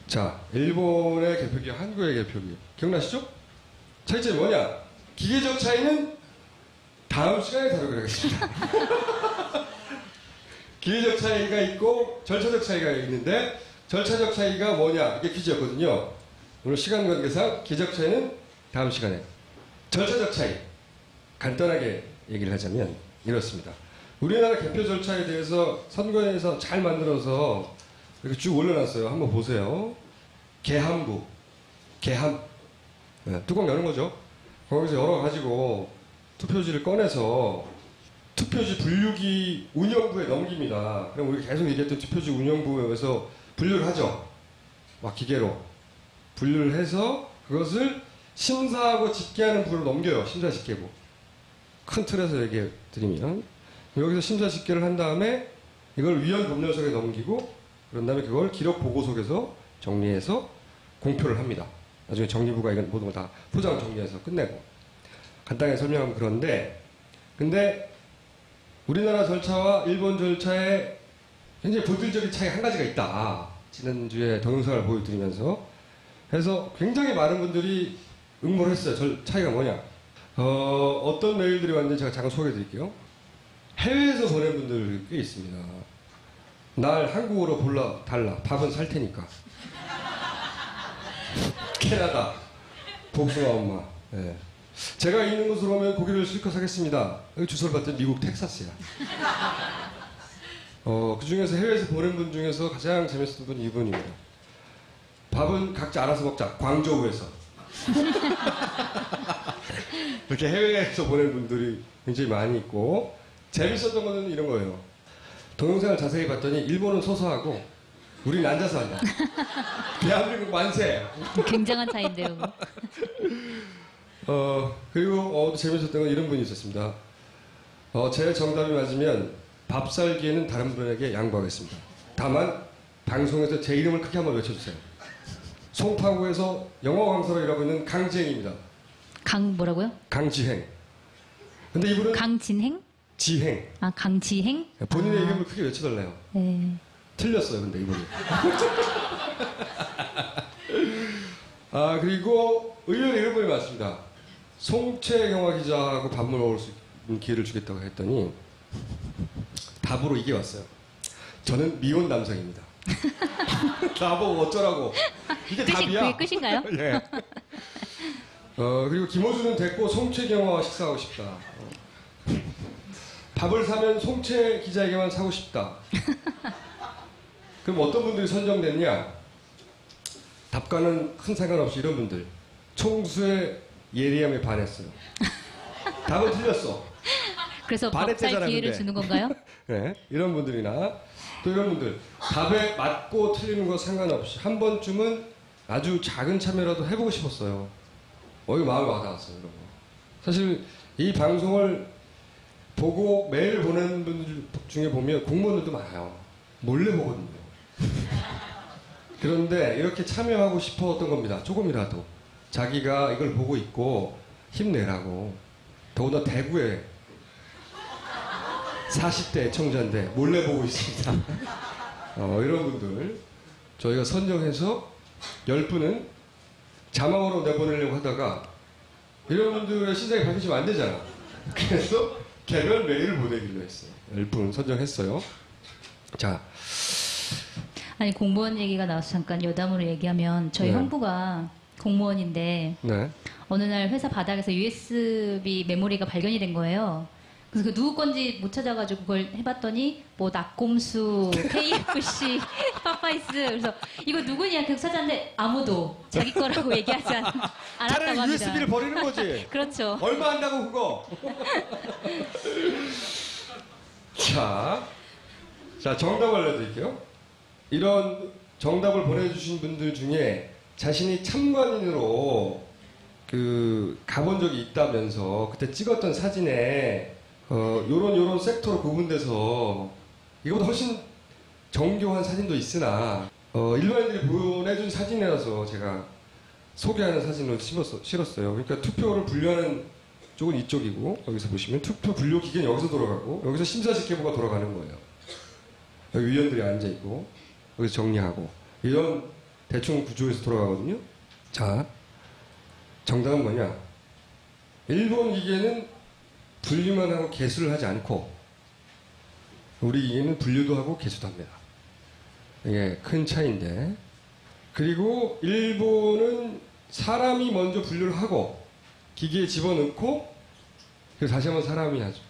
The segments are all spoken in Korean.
자, 일본의 개표기, 한국의 개표기. 기억나시죠? 차이점이 뭐냐? 기계적 차이는 다음 시간에 다루겠습니다. 기계적 차이가 있고 절차적 차이가 있는데 절차적 차이가 뭐냐? 이게 퀴즈였거든요. 오늘 시간 관계상 기계적 차이는 다음 시간에. 절차적 차이. 간단하게 얘기를 하자면 이렇습니다. 우리나라 개표 절차에 대해서 선관위에서 잘 만들어서 이렇게 쭉 올려놨어요. 한번 보세요. 개함부. 개함. 네, 뚜껑 여는 거죠. 거기서 열어가지고 투표지를 꺼내서 투표지 분류기 운영부에 넘깁니다. 그럼 우리가 계속 얘기했던 투표지 운영부에서 분류를 하죠. 막 기계로. 분류를 해서 그것을 심사하고 집계하는 부로 넘겨요. 심사 집계부. 큰 틀에서 얘기해 드리면. 여기서 심사 집계를 한 다음에 이걸 위원 법률석에 넘기고 그런 다음에 그걸 기록 보고석에서 정리해서 공표를 합니다. 나중에 정리부가 이건 모든 걸 다 포장 정리해서 끝내고. 간단하게 설명하면 그런데, 근데 우리나라 절차와 일본 절차에 굉장히 본질적인 차이 한 가지가 있다. 지난주에 동영상을 보여드리면서. 해서 굉장히 많은 분들이 응모를 했어요. 차이가 뭐냐. 어떤 메일들이 왔는지 제가 잠깐 소개해 드릴게요. 해외에서 보낸 분들 꽤 있습니다. 날 한국어로 달라. 밥은 살 테니까. 캐나다. 복숭아 엄마. 네. 제가 있는 곳으로 오면 고기를 실컷 사겠습니다. 여기 주소를 봤더니 미국 텍사스야. 그 중에서 해외에서 보낸 분 중에서 가장 재밌었던 분이 이분입니다. 밥은 각자 알아서 먹자. 광저우에서. 이렇게 해외에서 보낸 분들이 굉장히 많이 있고, 재밌었던 거는 이런 거예요. 동영상을 자세히 봤더니 일본은 서서 하고 우리는 앉아서 한다. 대한민국 만세. 굉장한 차이인데요. 그리고 재밌었던 건 이런 분이 있었습니다. 제 정답이 맞으면 밥 살기에는 다른 분에게 양보하겠습니다. 다만 방송에서 제 이름을 크게 한번 외쳐주세요. 송파구에서 영어 강사로 일하고 있는 강지행입니다. 뭐라고요? 강지행. 근데 이분은 강진행? 지행. 아, 강지행? 본인의 이름을 크게 외쳐달래요. 네. 틀렸어요, 근데 이분이. 그리고 의외로 이런 분이 많습니다. 송채경화 기자하고 밥을 먹을 수 있는 기회를 주겠다고 했더니 답으로 이게 왔어요. 저는 미혼 남성입니다. 나보고 어쩌라고. 이게 답이야. 그게 끝인가요? 예. 그리고 김호준은 됐고 송채경화와 식사하고 싶다. 밥을 사면 송채 기자에게만 사고 싶다. 그럼 어떤 분들이 선정됐냐? 답과는 큰 상관없이 이런 분들. 총수의 예리함에 반했어요. 답은 틀렸어. 그래서 밥 살 기회를 주는 건가요? 네, 이런 분들이나 또 이런 분들. 답에 맞고 틀리는 거 상관없이 한 번쯤은 아주 작은 참여라도 해보고 싶었어요. 이거 마음이 와닿았어요. 이런 거. 사실 이 방송을 보고 메일 보내는 분들 중에 보면 공무원들도 많아요. 몰래 보거든요. 그런데 이렇게 참여하고 싶었던 겁니다. 조금이라도. 자기가 이걸 보고 있고 힘내라고. 더구나 대구에 40대 청자인데 몰래 보고 있습니다. 이런 분들 저희가 선정해서 10분은 자막으로 내보내려고 하다가 이런 분들의 신상이 밝혀지면 안 되잖아. 그래서 개별 메일을 보내기로 했어요. 10분 선정했어요. 자. 아니, 공무원 얘기가 나와서 잠깐 여담으로 얘기하면 저희 형부가 공무원인데 어느 날 회사 바닥에서 USB 메모리가 발견이 된 거예요. 그래서 그 누구 건지 못 찾아가지고 그걸 해봤더니 뭐 낙곰수, KFC, 파파이스. 그래서 이거 누구냐 계속 찾았는데 아무도 자기 거라고 얘기하지 않았다고 합니다. 차라리 USB를 버리는 거지. 그렇죠. 얼마 한다고 그거. 자, 정답을 알려드릴게요. 이런 정답을 보내주신 분들 중에 자신이 참관인으로 가본 적이 있다면서 그때 찍었던 사진에 요런 섹터로 구분돼서 이거보다 훨씬 정교한 사진도 있으나 일반인들이 보내준 사진이라서 제가 소개하는 사진을 실었어요. 그러니까 투표를 분류하는 쪽은 이쪽이고 여기서 보시면 투표 분류 기계는 여기서 돌아가고 여기서 심사집계부가 돌아가는 거예요. 여기 위원들이 앉아있고 여기서 정리하고 이런 대충 구조에서 돌아가거든요. 자, 정답은 뭐냐? 일본 기계는 분류만 하고 개수를 하지 않고 우리 기계는 분류도 하고 개수도 합니다. 이게 큰 차이인데, 그리고 일본은 사람이 먼저 분류를 하고 기계에 집어넣고 그리고 다시 한번 사람이 하죠.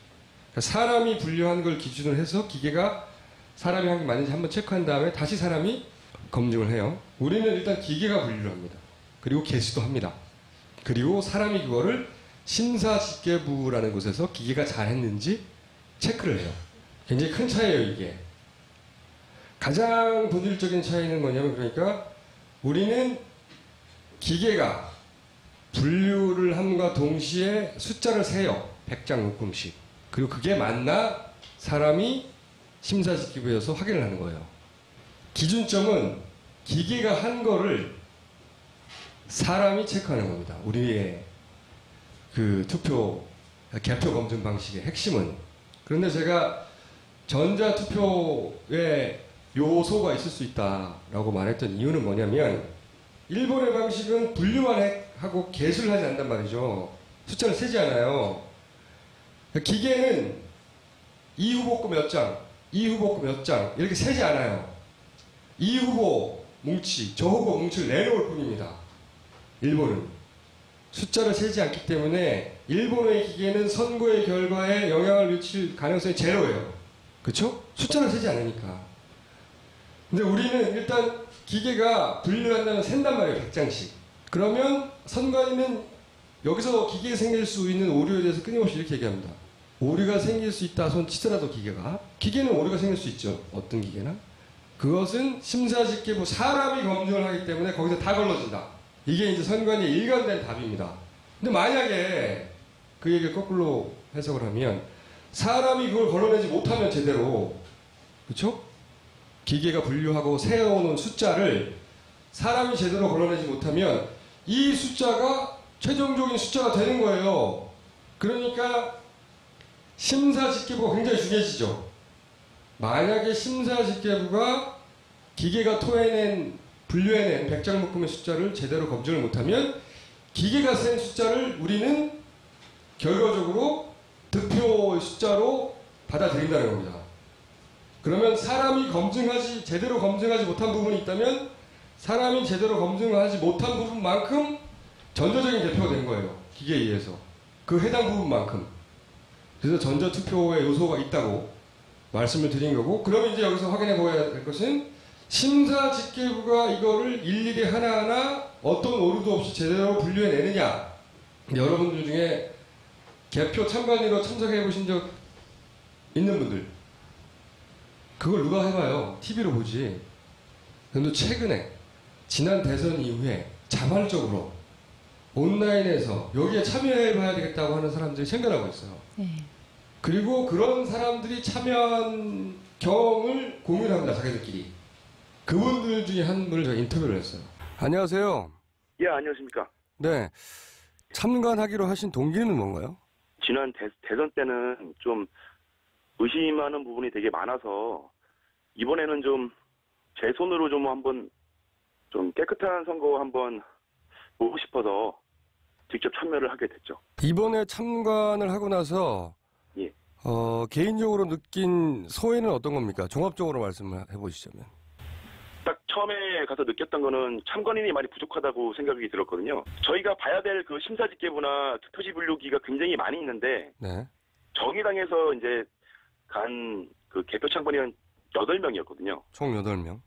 그러니까 사람이 분류한 걸 기준으로 해서 기계가 사람이 한 게 맞는지 한번 체크한 다음에 다시 사람이 검증을 해요. 우리는 일단 기계가 분류를 합니다. 그리고 개수도 합니다. 그리고 사람이 그거를 심사집계부라는 곳에서 기계가 잘했는지 체크를 해요. 굉장히 큰 차이예요, 이게. 가장 본질적인 차이는 뭐냐면, 그러니까 우리는 기계가 분류를 함과 동시에 숫자를 세요. 100장 묶음씩. 그리고 그게 맞나 사람이 심사집계부에서 확인을 하는 거예요. 기준점은 기계가 한 거를 사람이 체크하는 겁니다. 우리의 그 투표, 개표 검증 방식의 핵심은. 그런데 제가 전자투표에 요소가 있을 수 있다라고 말했던 이유는 뭐냐면, 일본의 방식은 분류만 하고 개수를 하지 않는단 말이죠. 숫자를 세지 않아요. 기계는 이 후보 거 몇 장, 이 후보 거 몇 장 이렇게 세지 않아요. 이 후보 뭉치, 저 후보 뭉치를 내놓을 뿐입니다. 일본은 숫자를 세지 않기 때문에 일본의 기계는 선거의 결과에 영향을 미칠 가능성이 제로예요. 그렇죠? 숫자를 세지 않으니까. 근데 우리는 일단 기계가 분류한다면 센단 말이에요. 100장씩. 그러면 선관위는 여기서 기계에 생길 수 있는 오류에 대해서 끊임없이 이렇게 얘기합니다. 오류가 생길 수 있다 손 치더라도 기계는 오류가 생길 수 있죠. 어떤 기계나. 그것은 심사집계부 사람이 검증을 하기 때문에 거기서 다 걸러진다. 이게 이제 선관위의 일관된 답입니다. 근데 만약에 그 얘기를 거꾸로 해석을 하면, 사람이 그걸 걸러내지 못하면 제대로, 그렇죠? 기계가 분류하고 세워놓은 숫자를 사람이 제대로 걸러내지 못하면 이 숫자가 최종적인 숫자가 되는 거예요. 그러니까 심사집계부가 굉장히 중요해지죠. 만약에 심사집계부가 기계가 분류해낸 100장 묶음의 숫자를 제대로 검증을 못하면 기계가 센 숫자를 우리는 결과적으로 득표의 숫자로 받아들인다는 겁니다. 그러면 사람이 제대로 검증하지 못한 부분이 있다면 사람이 제대로 검증을 하지 못한 부분만큼 전자적인 대표가 된 거예요. 기계에 의해서. 그 해당 부분만큼. 그래서 전자투표의 요소가 있다고 말씀을 드린 거고, 그럼 이제 여기서 확인해 보아야 될 것은 심사집계부가 이거를 일일이 하나하나 어떤 오류도 없이 제대로 분류해내느냐. 여러분들 중에 개표 참관위로 참석해 보신 적 있는 분들, 그걸 누가 해봐요. TV로 보지. 그런데 최근에 지난 대선 이후에 자발적으로 온라인에서 여기에 참여해봐야 되겠다고 하는 사람들이 생겨나고 있어요. 네. 그리고 그런 사람들이 참여한 경험을 공유합니다. 자기들끼리. 그분들 중에 한 분을 제가 인터뷰를 했어요. 안녕하세요. 예, 안녕하십니까. 네. 참관하기로 하신 동기는 뭔가요? 지난 대선 때는 좀 의심하는 부분이 되게 많아서 이번에는 좀 제 손으로 좀 한번 좀 깨끗한 선거 한번 보고 싶어서 직접 참여를 하게 됐죠. 이번에 참관을 하고 나서 예. 개인적으로 느낀 소회는 어떤 겁니까? 종합적으로 말씀을 해보시자면. 딱 처음에 가서 느꼈던 거는 참관인이 많이 부족하다고 생각이 들었거든요. 저희가 봐야 될 그 심사집계부나 투표지 분류기가 굉장히 많이 있는데, 네. 정의당에서 이제 간 그 개표 참관인은 8명이었거든요. 총 8명.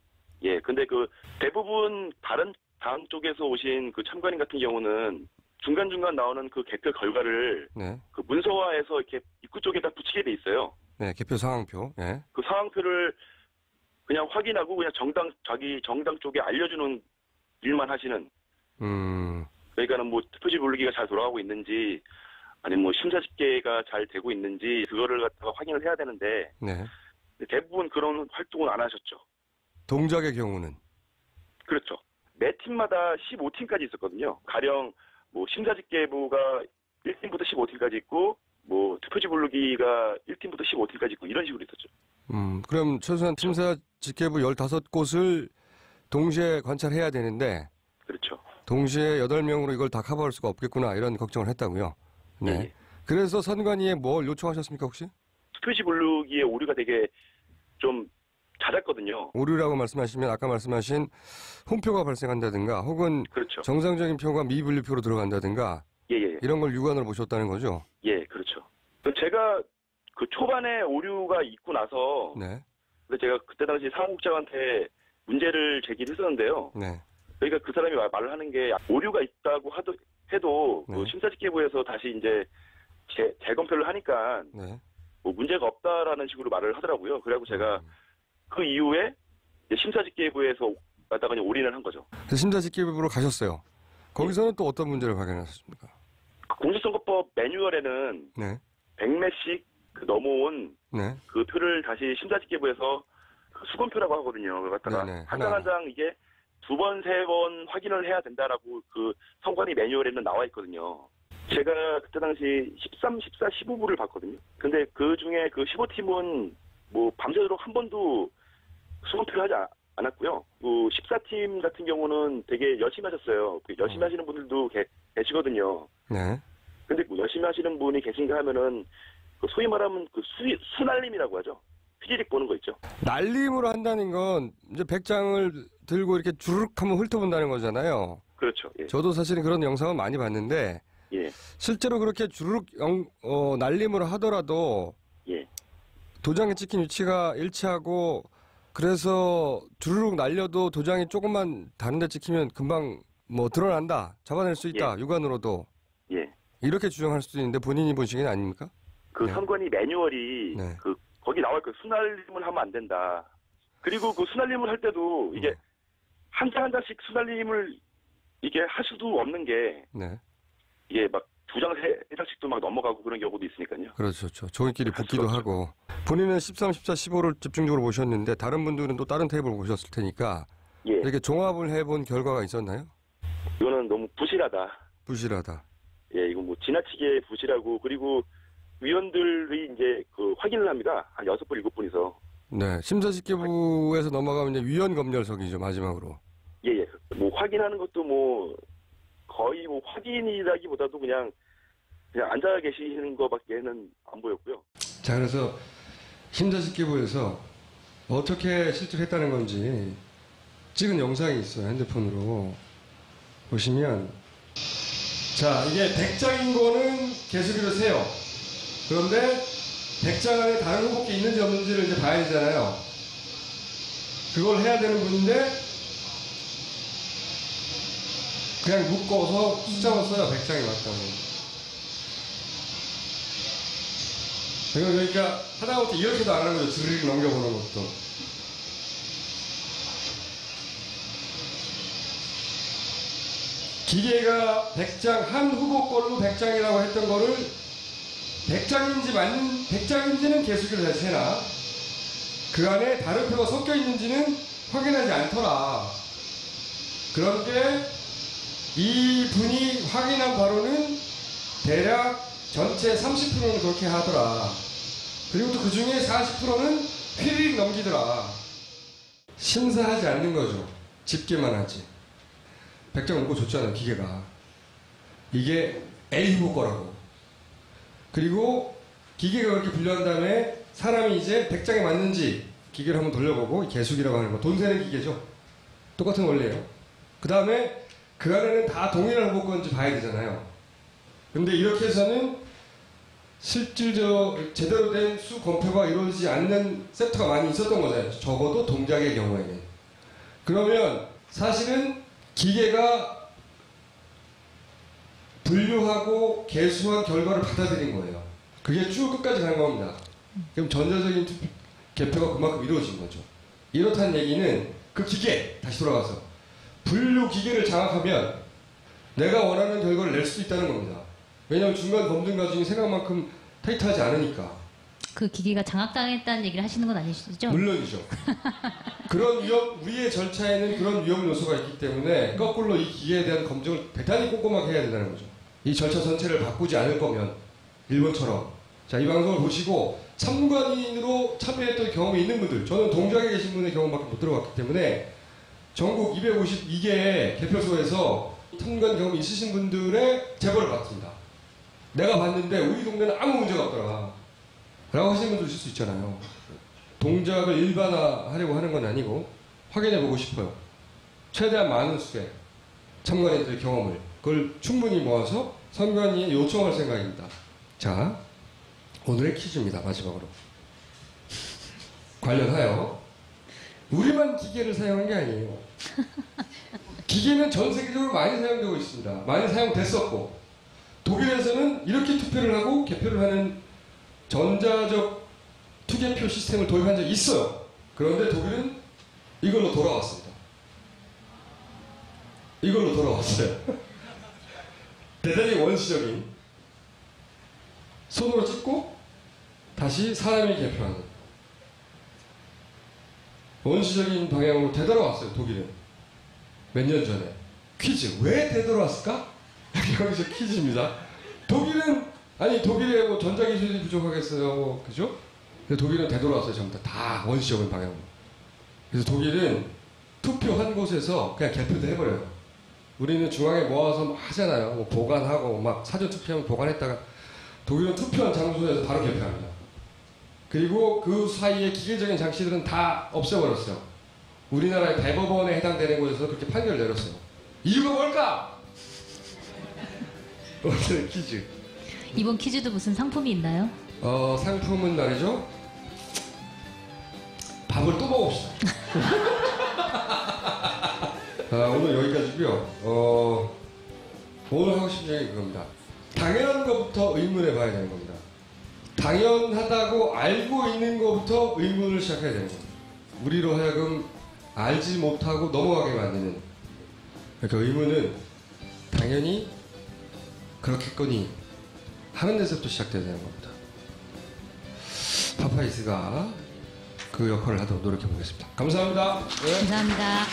예, 근데 그 대부분 다른 당 쪽에서 오신 그 참관인 같은 경우는 중간중간 나오는 그 개표 결과를 네. 그 문서화해서 이렇게 입구 쪽에다 붙이게 돼 있어요. 네, 개표 상황표. 네. 그 상황표를 그냥 확인하고 그냥 자기 정당 쪽에 알려주는 일만 하시는. 그러니까는 뭐 투표지 분류기가 잘 돌아가고 있는지, 아니면 뭐 심사집계가 잘 되고 있는지 그거를 갖다가 확인을 해야 되는데, 네. 대부분 그런 활동은 안 하셨죠. 동작의 경우는? 그렇죠. 매 팀마다 15팀까지 있었거든요. 가령 뭐 심사집계부가 1팀부터 15팀까지 있고, 뭐 투표지 분류기가 1팀부터 15팀까지 있고, 이런 식으로 있었죠. 그럼 최소한 심사집계부 15곳을 동시에 관찰해야 되는데 그렇죠. 동시에 8명으로 이걸 다 커버할 수가 없겠구나 이런 걱정을 했다고요. 네. 예. 그래서 선관위에 뭘 요청하셨습니까 혹시? 표시 부르기에 오류가 되게 좀 잦았거든요. 오류라고 말씀하시면 아까 말씀하신 홈표가 발생한다든가 혹은 그렇죠. 정상적인 표가 미분류표로 들어간다든가 예예. 이런 걸 유관으로 보셨다는 거죠? 예, 그렇죠. 제가 그 초반에 오류가 있고 나서 네. 근데 제가 그때 당시 사무국장한테 문제를 제기했었는데요. 네. 그러니까 그 사람이 말을 하는 게 오류가 있다고 해도 네. 그 심사집계부에서 다시 이제 재검표를 하니까 네. 뭐 문제가 없다라는 식으로 말을 하더라고요. 그래갖고 제가 그 이후에 이제 심사집계부에서 갖다가 이제 올인을 한 거죠. 그래서 심사집계부로 가셨어요. 거기서는 또 어떤 문제를 발견하셨습니까? 공직선거법 매뉴얼에는 네. 100매씩 넘어온 네. 그 표를 다시 심사집계부에서 그 수검표라고 하거든요. 그걸 갖다가 네네. 한 장 한 장 이게 2번, 3번 확인을 해야 된다라고 그 선관위 매뉴얼에는 나와 있거든요. 제가 그때 당시 13, 14, 15부를 봤거든요. 근데 그 중에 그 15팀은 뭐 밤새도록 한 번도 수검표를 하지 않았고요. 그 14팀 같은 경우는 되게 열심히 하셨어요. 열심히 하시는 분들도 계시거든요. 네. 근데 뭐 열심히 하시는 분이 계신가 하면은 그 소위 말하면 그 수날림이라고 하죠. 휘리릭 보는 거 있죠. 날림으로 한다는 건 이제 100장을 들고 이렇게 주르륵 한번 훑어본다는 거잖아요. 그렇죠. 예. 저도 사실은 그런 영상을 많이 봤는데 예. 실제로 그렇게 주르륵 날림으로 하더라도 예. 도장에 찍힌 위치가 일치하고 그래서 주르륵 날려도 도장이 조금만 다른 데 찍히면 금방 뭐 드러난다. 잡아낼 수 있다. 예. 육안으로도. 예. 이렇게 주장할 수도 있는데 본인이 보시기엔 아닙니까? 그 네. 선관위 매뉴얼이 네. 그 거기 나와 있고 수날림을 하면 안 된다. 그리고 그 수날림을 할 때도 이게 한 장 한 장씩 수날림을 이게 할 수도 없는 게 네. 이게 막 2장, 3장씩도 막 넘어가고 그런 경우도 있으니까요. 그렇죠. 종이끼리 할 붙기도 수가 없죠. 하고. 본인은 13, 14, 15를 집중적으로 보셨는데 다른 분들은 또 다른 테이블을 보셨을 테니까 예. 이렇게 종합을 해본 결과가 있었나요? 이거는 너무 부실하다. 부실하다. 예, 이거 뭐 지나치게 부실하고 그리고 위원들이 이제 그 확인을 합니다. 한 6분, 7분이서. 네. 심사집계부에서 넘어가면 이제 위원 검열석이죠. 마지막으로. 예, 예. 뭐 확인하는 것도 뭐 거의 뭐 확인이라기보다도 그냥 앉아 계시는 거밖에는 안 보였고요. 자, 그래서 심사집계부에서 어떻게 실제로 했다는 건지 찍은 영상이 있어요. 핸드폰으로. 보시면 자, 이게 100장인 거는 개수비로 세요. 그런데 100장 안에 다른 후보께 있는지 없는지를 이제 봐야 되잖아요. 그걸 해야 되는 분인데 그냥 묶어서 숫자만 써요. 100장이 맞다고. 그러니까 하다못해 이렇게도 안 하는 거죠. 드르륵 넘겨보는 것도. 기계가 100장, 한 후보 걸로 100장이라고 했던 거를 100장인지는 개수기로 다시 해나 그 안에 다른 표가 섞여 있는지는 확인하지 않더라. 그런데 이 분이 확인한 바로는 대략 전체 30%는 그렇게 하더라. 그리고 또 그 중에 40%는 휘리릭 넘기더라. 심사하지 않는 거죠. 집계만 하지. 100장 묶어 줬잖아요, 기계가. 이게 A 후보 거라고. 그리고 기계가 그렇게 분류한 다음에 사람이 이제 100장에 맞는지 기계를 한번 돌려보고 개수기라고 하는 거. 돈 세는 기계죠. 똑같은 원리예요. 그 다음에 그 안에는 다 동일한 후보 건지 봐야 되잖아요. 근데 이렇게 해서는 실질적 제대로 된 수 검표가 이루어지지 않는 세트가 많이 있었던 거잖아요. 적어도 동작의 경우에는. 그러면 사실은 기계가 분류하고 개수한 결과를 받아들인 거예요. 그게 쭉 끝까지 간 겁니다. 그럼 전자적인 개표가 그만큼 이루어진 거죠. 이렇다는 얘기는 그 기계, 다시 돌아가서 분류 기계를 장악하면 내가 원하는 결과를 낼 수 있다는 겁니다. 왜냐하면 중간 검증 과정이 생각만큼 타이트하지 않으니까. 그 기계가 장악당했다는 얘기를 하시는 건 아니시죠? 물론이죠. 그런 우리의 절차에는 그런 위험 요소가 있기 때문에 거꾸로 이 기계에 대한 검증을 대단히 꼼꼼하게 해야 된다는 거죠. 이 절차 전체를 바꾸지 않을 거면 일본처럼. 자, 이 방송을 보시고 참관인으로 참여했던 경험이 있는 분들, 저는 동작에 계신 분의 경험밖에 못 들어봤기 때문에 전국 252개 개표소에서 참관 경험이 있으신 분들의 제보를 받습니다. 내가 봤는데 우리 동네는 아무 문제가 없더라 라고 하시는 분들 있을 수 있잖아요. 동작을 일반화하려고 하는 건 아니고 확인해보고 싶어요. 최대한 많은 수의 참관인들의 경험을 그걸 충분히 모아서 선관위에 요청할 생각입니다. 자, 오늘의 퀴즈입니다. 마지막으로 관련하여 우리만 기계를 사용한 게 아니에요. 기계는 전 세계적으로 많이 사용되고 있습니다. 많이 사용됐었고 독일에서는 이렇게 투표를 하고 개표를 하는 전자적 투개표 시스템을 도입한 적이 있어요. 그런데 독일은 이걸로 돌아왔습니다. 이걸로 돌아왔어요. 대단히 원시적인 손으로 찍고 다시 사람이 개표하는 원시적인 방향으로 되돌아왔어요. 독일은 몇 년 전에. 퀴즈 왜 되돌아왔을까? 여기서 퀴즈입니다. 독일은 아니 독일에 뭐 전자기술이 부족하겠어요, 그죠? 근데 독일은 되돌아왔어요. 전부 다 원시적인 방향으로. 그래서 독일은 투표 한 곳에서 그냥 개표도 해버려요. 우리는 중앙에 모아서 막 하잖아요. 뭐 보관하고 막 사전 투표하면 보관했다가 독일은 투표한 장소에서 바로 개표합니다. 그리고 그 사이에 기계적인 장치들은 다 없애버렸어요. 우리나라의 대법원에 해당되는 곳에서 그렇게 판결을 내렸어요. 이유가 뭘까? 오늘의 퀴즈. 이번 퀴즈도 무슨 상품이 있나요? 상품은 말이죠. 밥을 또 먹읍시다. 오늘 여기까지고요. 오늘 하고 싶은 얘기 그겁니다. 당연한 것부터 의문해 봐야 되는 겁니다. 당연하다고 알고 있는 것부터 의문을 시작해야 되는 겁니다. 우리로 하여금 알지 못하고 넘어가게 만드는 그 의문은 당연히 그렇겠거니 하는 데서부터 시작돼야 되는 겁니다. 파파이스가 그 역할을 하도록 노력해 보겠습니다. 감사합니다. 네. 감사합니다.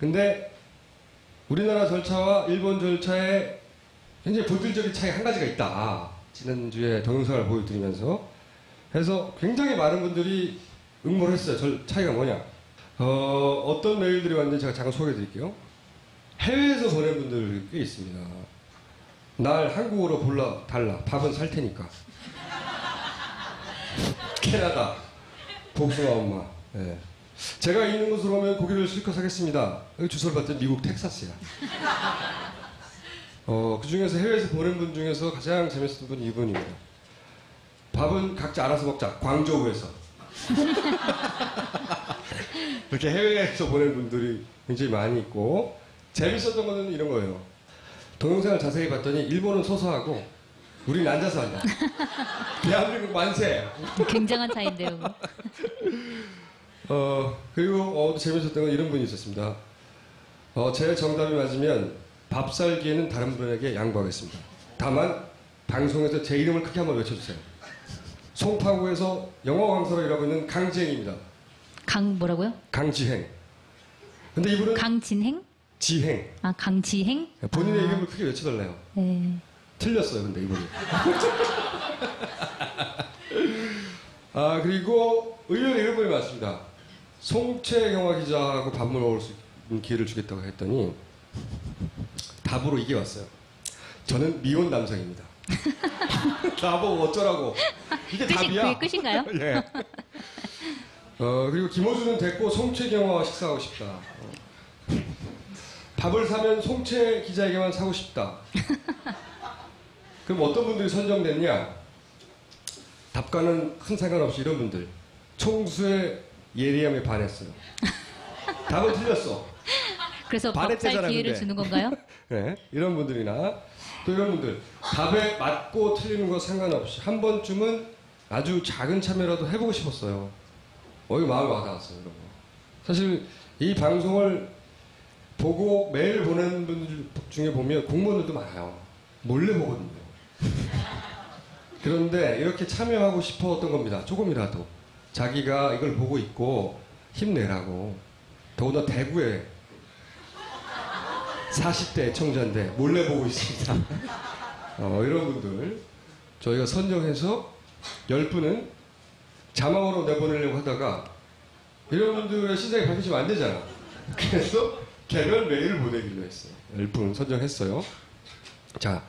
근데 우리나라 절차와 일본 절차에 굉장히 본질적인 차이 한 가지가 있다. 지난주에 동영상을 보여드리면서. 그래서 굉장히 많은 분들이 응모를 했어요. 차이가 뭐냐. 어떤 메일들이 왔는지 제가 잠깐 소개해 드릴게요. 해외에서 보낸 분들이 꽤 있습니다. 날 한국어로 달라. 밥은 살 테니까. 캐나다. 복숭아 엄마. 네. 제가 있는 곳으로 오면 고기를 실컷 사겠습니다. 여기 주소를 봤더니 미국 텍사스야. 그 중에서 해외에서 보낸 분 중에서 가장 재밌었던 분이 이분입니다. 밥은 각자 알아서 먹자. 광저우에서. 그렇게 해외에서 보낸 분들이 굉장히 많이 있고, 재밌었던 거는 이런 거예요. 동영상을 자세히 봤더니 일본은 서서 하고 우리는 앉아서 한다. 대한민국 만세. 굉장한 차이인데요. 그리고 또 재밌었던 건 이런 분이 있었습니다. 제 정답이 맞으면 밥 살기에는 다른 분에게 양보하겠습니다. 다만 방송에서 제 이름을 크게 한번 외쳐주세요. 송파구에서 영어 강사로 일하고 있는 강지행입니다. 뭐라고요? 강지행. 근데 이분은 강진행? 지행. 아, 강지행? 본인의 이름을 크게 외쳐달래요. 네. 틀렸어요, 근데 이분이. 그리고 의외로 이런 분이 많습니다. 송채경화 기자하고 밥을 먹을 수 있는 기회를 주겠다고 했더니 답으로 이게 왔어요. 저는 미혼 남성입니다. 나보고 어쩌라고. 이게 답이야. 그게 끝인가요? 예. 그리고 김호수는 됐고 송채경화와 식사하고 싶다. 밥을 사면 송채 기자에게만 사고 싶다. 그럼 어떤 분들이 선정됐냐? 답과는 큰 상관없이 이런 분들. 총수의 예리함에 반했어요. 답은 틀렸어. 그래서 밥 살 기회를 주는 건가요? 네, 이런 분들이나 또 이런 분들. 답에 맞고 틀리는 거 상관없이 한 번쯤은 아주 작은 참여라도 해보고 싶었어요. 이거 마음이 와닿았어요. 이런 거. 사실 이 방송을 보고 메일 보내는 분들 중에 보면 공무원들도 많아요. 몰래 보거든요. 그런데 이렇게 참여하고 싶었던 겁니다. 조금이라도. 자기가 이걸 보고 있고 힘내라고. 더구나 대구에 40대 애청자인데 몰래 보고 있습니다. 이런 분들 저희가 선정해서 10분은 자막으로 내보내려고 하다가 이런 분들의 신상이 밝혀지면 안 되잖아. 그래서 개별 메일을 보내기로 했어요. 10분 선정했어요. 자.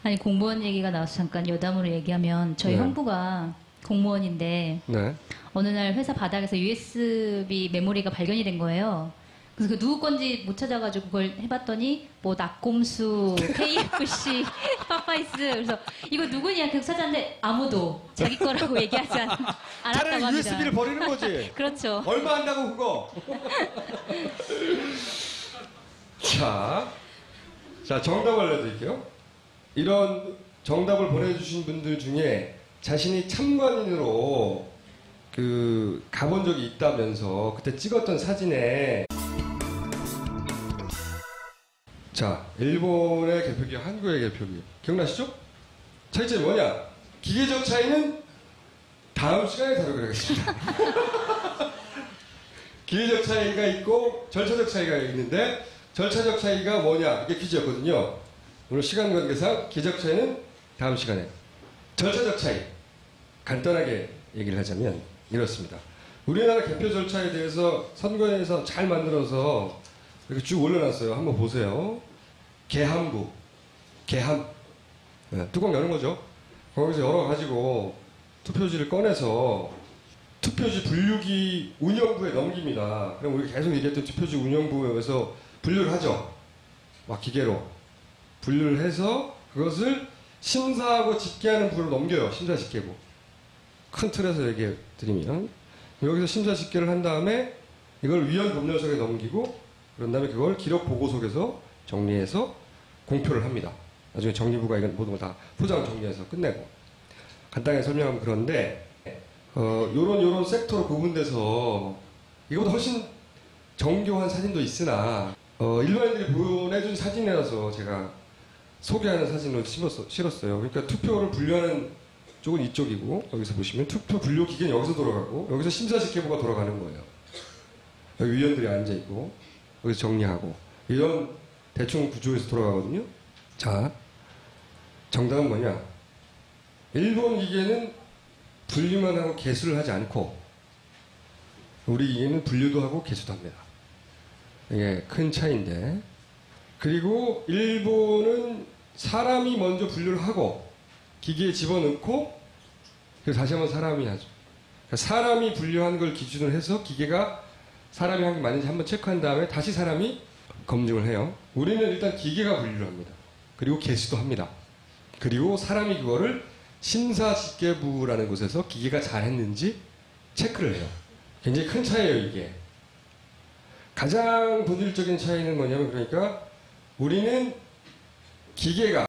아니, 공무원 얘기가 나와서 잠깐 여담으로 얘기하면 저희 네. 형부가 공무원인데 네. 어느 날 회사 바닥에서 USB 메모리가 발견이 된 거예요. 그래서 그 누구 건지 못 찾아가지고 그걸 해봤더니 뭐 낙곰수, KFC, 파파이스. 그래서 이거 누구냐 계속 찾았는데 아무도 자기 거라고 얘기하지 않았다고 합니다. USB를 버리는 거지. 그렇죠. 얼마 한다고 그거. 자 정답 알려드릴게요. 이런 정답을 보내주신 분들 중에 자신이 참관인으로 가본 적이 있다면서 그때 찍었던 사진에 자, 일본의 개표기, 한국의 개표기. 기억나시죠? 차이점이 뭐냐? 기계적 차이는 다음 시간에 다루겠습니다. 기계적 차이가 있고 절차적 차이가 있는데 절차적 차이가 뭐냐? 이게 퀴즈였거든요. 오늘 시간 관계상 기계적 차이는 다음 시간에. 절차적 차이. 간단하게 얘기를 하자면 이렇습니다. 우리나라 개표 절차에 대해서 선관위에서 잘 만들어서 이렇게 쭉 올려놨어요. 한번 보세요. 개함부, 개함. 네, 뚜껑 여는 거죠. 거기서 열어가지고 투표지를 꺼내서 투표지 분류기 운영부에 넘깁니다. 그럼 우리 계속 얘기했던 투표지 운영부에서 분류를 하죠. 막 기계로. 분류를 해서 그것을 심사하고 집계하는 부로 넘겨요. 심사 집계부. 큰 틀에서 얘기해 드리면. 여기서 심사 집계를 한 다음에 이걸 위원 법률석에 넘기고 그런 다음에 그걸 기록 보고석에서 정리해서 공표를 합니다. 나중에 정리부가 이건 모든 걸 다 포장 정리해서 끝내고. 간단하게 설명하면 그런데 요런 섹터로 구분돼서 이거보다 훨씬 정교한 사진도 있으나 일반인들이 보내준 사진이라서 제가 소개하는 사진으로 실었어요. 그러니까 투표를 분류하는 쪽은 이쪽이고 여기서 보시면 투표 분류 기계는 여기서 돌아가고 여기서 심사 집계부가 돌아가는 거예요. 여기 위원들이 앉아있고 여기서 정리하고 이런 대충 구조에서 돌아가거든요. 자, 정답은 뭐냐? 일본 기계는 분리만 하고 개수를 하지 않고 우리 기계는 분류도 하고 개수도 합니다. 이게 큰 차이인데, 그리고 일본은 사람이 먼저 분류를 하고 기계에 집어넣고 그래서 다시 한번 사람이 하죠. 그러니까 사람이 분류한 걸 기준으로 해서 기계가 사람이 한 게 맞는지 한번 체크한 다음에 다시 사람이 검증을 해요. 우리는 일단 기계가 분류를 합니다. 그리고 개수도 합니다. 그리고 사람이 그거를 심사집계부라는 곳에서 기계가 잘했는지 체크를 해요. 굉장히 큰 차이예요, 이게. 가장 본질적인 차이는 뭐냐면, 그러니까 우리는 기계가